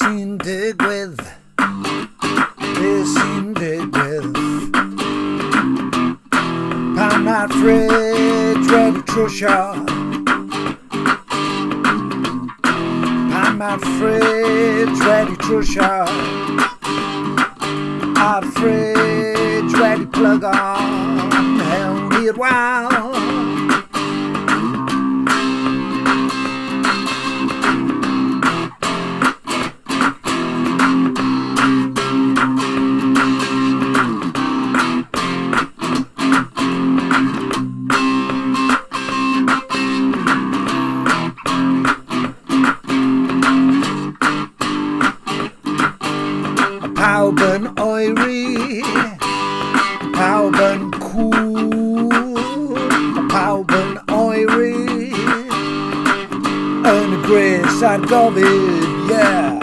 sy'n digwydd, pan mae'r ffridge wedi trwsio, pan mae'r ffridge wedi trwsio, a'r ffridge wedi plygo mewn i'r wal. Pawb yn oeri, pawb yn cŵl, pawb yn oeri, yn y gres a'r gofid, yeah.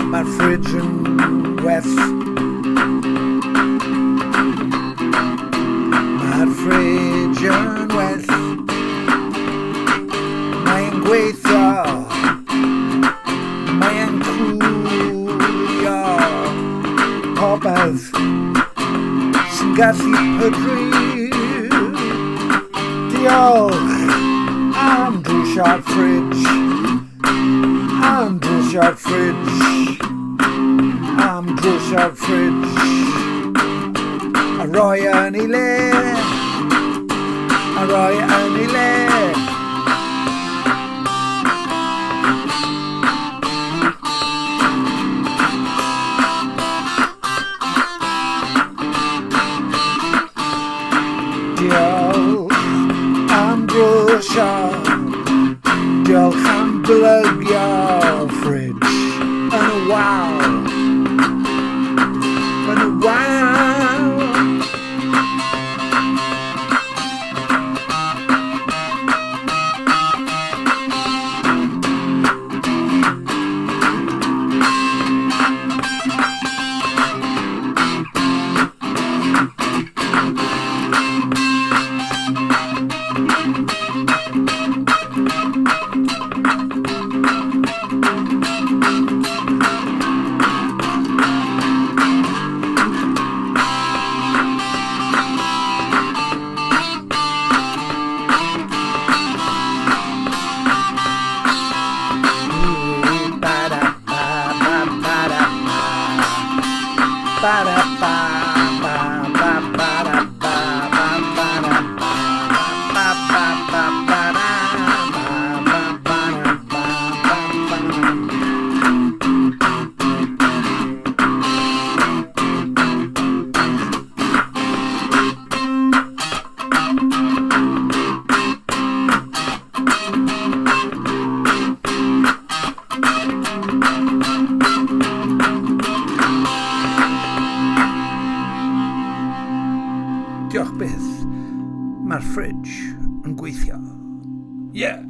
Mae'r ffridge yn well, mae'r ffridge yn well, mae'n gweithio, mae'n cwlio popeth sy'n gallu pydru. Diolch am drwsio'r ffridge, am drwsio'r ffridge, am drwsio'r ffridge, a roi yn ei le, a roi yn ei le. Diolch am drwsio, diolch am blygio'r ffridge yn y wal, yn y wal. Diolch byth, mae'r ffridge yn gweithio. Yeah!